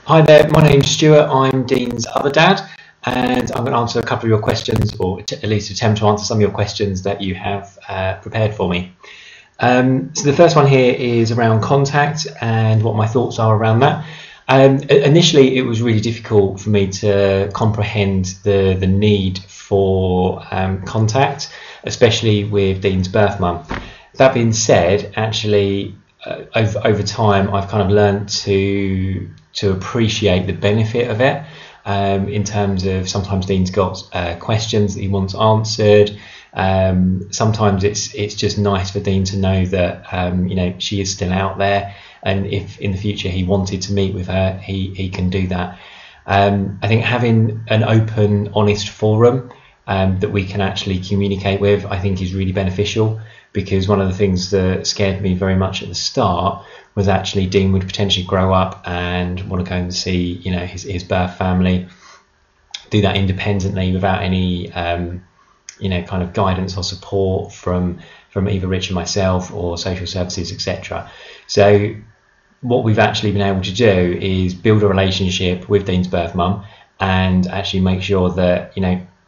Hi there, my name's Stuart. I'm Dean's other dad, and I'm going to answer a couple of your questions, or at least attempt to answer some of your questions that you have prepared for me. So the first one here is around contact and what my thoughts are around that. Initially, it was really difficult for me to comprehend the need for contact, especially with Dean's birth mum. That being said, actually, over time, I've kind of learned to appreciate the benefit of it, in terms of sometimes Dean's got questions that he wants answered. Sometimes it's just nice for Dean to know that she is still out there, and if in the future he wanted to meet with her, he can do that. I think having an open, honest forum that we can actually communicate with, I think is really beneficial, because one of the things that scared me very much at the start was actually Dean would potentially grow up and want to go and see his birth family, do that independently without any kind of guidance or support from either Rich and myself or social services, etc. So what we've actually been able to do is build a relationship with Dean's birth mum and actually make sure that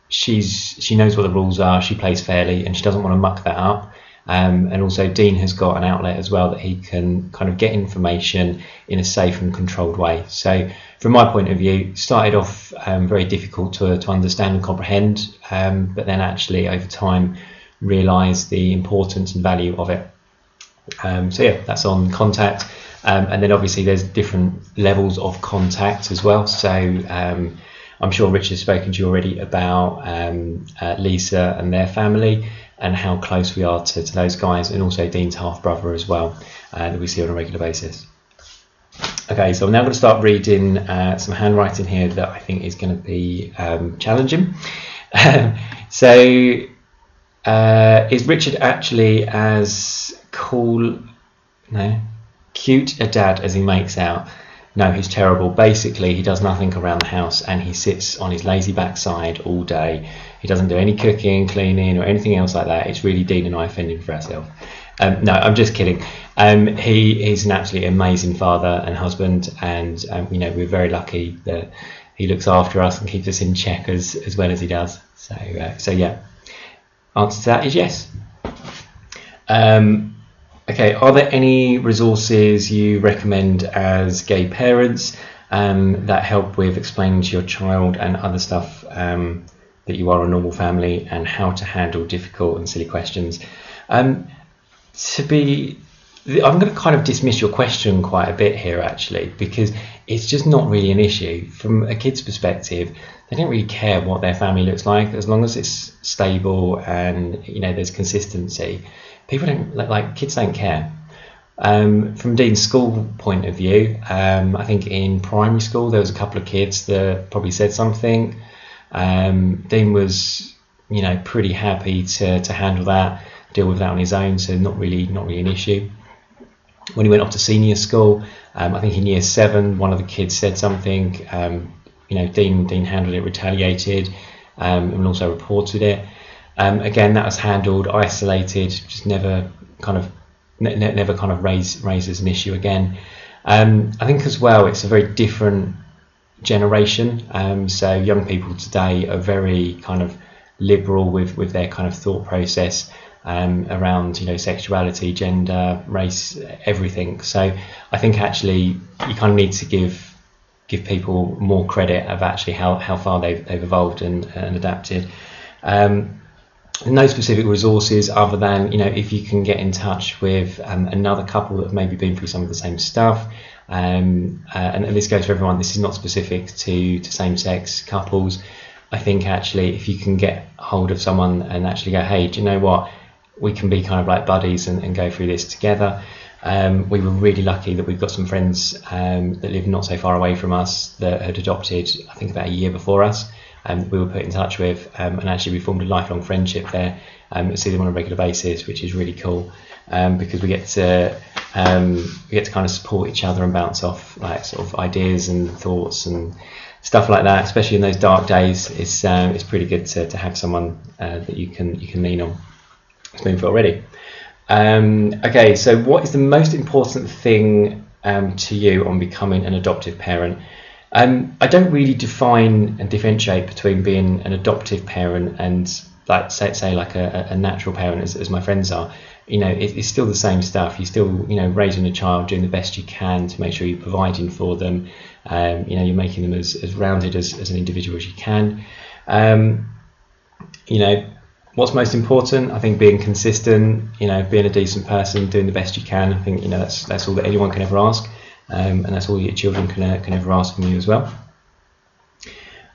she knows what the rules are, she plays fairly, and she doesn't want to muck that up. And also Dean has got an outlet as well that he can kind of get information in a safe and controlled way. So from my point of view, started off very difficult to understand and comprehend, but then actually over time realised the importance and value of it. So yeah, that's on contact. And then obviously there's different levels of contact as well. So I'm sure Rich has spoken to you already about Lisa and their family, and how close we are to those guys, and also Dean's half brother as well, that we see on a regular basis. Okay, so I'm now going to start reading some handwriting here that I think is going to be challenging. So is Richard actually as cute a dad as he makes out? No, he's terrible. Basically, he does nothing around the house, and he sits on his lazy backside all day. He doesn't do any cooking, cleaning, or anything else like that. It's really Dean and I fending for ourselves. No, I'm just kidding. He's an absolutely amazing father and husband, and we're very lucky that he looks after us and keeps us in check as well as he does. So yeah, answer to that is yes. Okay, are there any resources you recommend as gay parents that help with explaining to your child and other stuff that you are a normal family, and how to handle difficult and silly questions? I'm going to kind of dismiss your question quite a bit here, actually, because it's just not really an issue. From a kid's perspective, they don't really care what their family looks like, as long as it's stable and there's consistency. Kids don't care. From Dean's school point of view, I think in primary school there was a couple of kids that probably said something. Dean was pretty happy to handle that, deal with that on his own, so not really an issue. When he went off to senior school, I think in year 7 one of the kids said something. Dean handled it, retaliated, and also reported it. Again, that was handled, isolated, just never kind of raised as an issue again. I think as well it's a very different generation, so young people today are very kind of liberal with their kind of thought process around sexuality, gender, race, everything. So I think actually you kind of need to give people more credit of actually how far they've evolved and adapted. No specific resources other than if you can get in touch with another couple that have maybe been through some of the same stuff, and this goes for everyone, this is not specific to same-sex couples. I think actually if you can get hold of someone and actually go, hey, do you know what, we can be kind of like buddies and go through this together. We were really lucky that we've got some friends that live not so far away from us that had adopted, I think, about a year before us. We were put in touch with, and actually we formed a lifelong friendship there. See them on a regular basis, which is really cool, because we get to kind of support each other and bounce off like sort of ideas and thoughts and stuff like that. Especially in those dark days, it's pretty good to have someone that you can lean on. It's been for already. Okay, so what is the most important thing to you on becoming an adoptive parent? I don't really define and differentiate between being an adoptive parent and, like, say like a natural parent, as my friends are. It's still the same stuff. You're still, raising a child, doing the best you can to make sure you're providing for them. You're making them as rounded as an individual as you can. What's most important? I think being consistent, being a decent person, doing the best you can. I think, that's all that anyone can ever ask. And that's all your children can ever ask from you as well.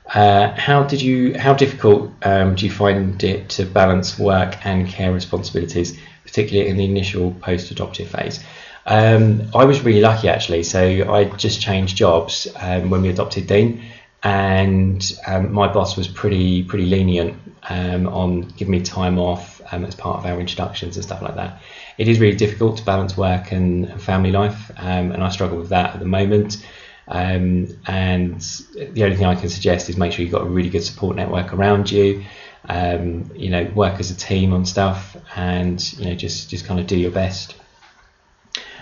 How difficult do you find it to balance work and care responsibilities, particularly in the initial post-adoptive phase? I was really lucky, actually. So I just changed jobs when we adopted Dean, and my boss was pretty lenient on giving me time off as part of our introductions and stuff like that. It is really difficult to balance work and family life, and I struggle with that at the moment. And the only thing I can suggest is make sure you've got a really good support network around you. Work as a team on stuff, and just kind of do your best.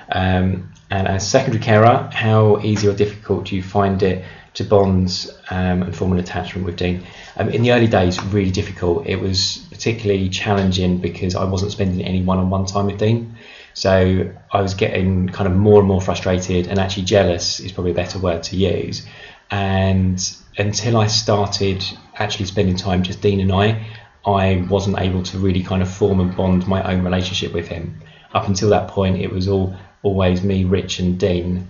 And as secondary carer, how easy or difficult do you find it to bond and form an attachment with Dean? In the early days, really difficult. It was particularly challenging because I wasn't spending any one-on-one time with Dean. So I was getting kind of more and more frustrated, and actually jealous is probably a better word to use. And until I started actually spending time just Dean and I wasn't able to really kind of form and bond my own relationship with him. Up until that point, it was always me, Rich, and Dean.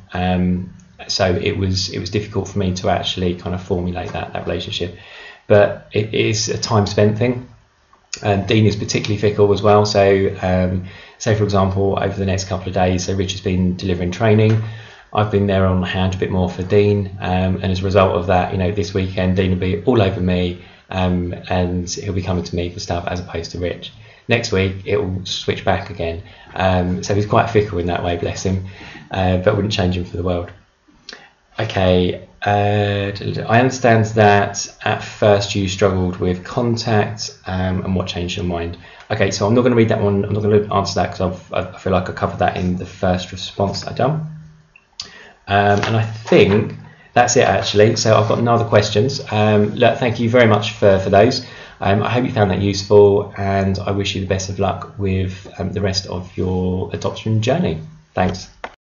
So it was difficult for me to actually kind of formulate that relationship. But it is a time spent thing. Dean is particularly fickle as well. So say, for example, over the next couple of days, so Rich has been delivering training. I've been there on hand a bit more for Dean, and as a result of that, this weekend Dean will be all over me, and he'll be coming to me for stuff as opposed to Rich. Next week it will switch back again. So he's quite fickle in that way, bless him, but wouldn't change him for the world. Okay, I understand that at first you struggled with contact, and what changed your mind. Okay, so I'm not going to read that one. I'm not going to answer that because I feel like I covered that in the first response I've done. And I think that's it, actually. So I've got no other questions. Look, thank you very much for those. I hope you found that useful, and I wish you the best of luck with the rest of your adoption journey. Thanks.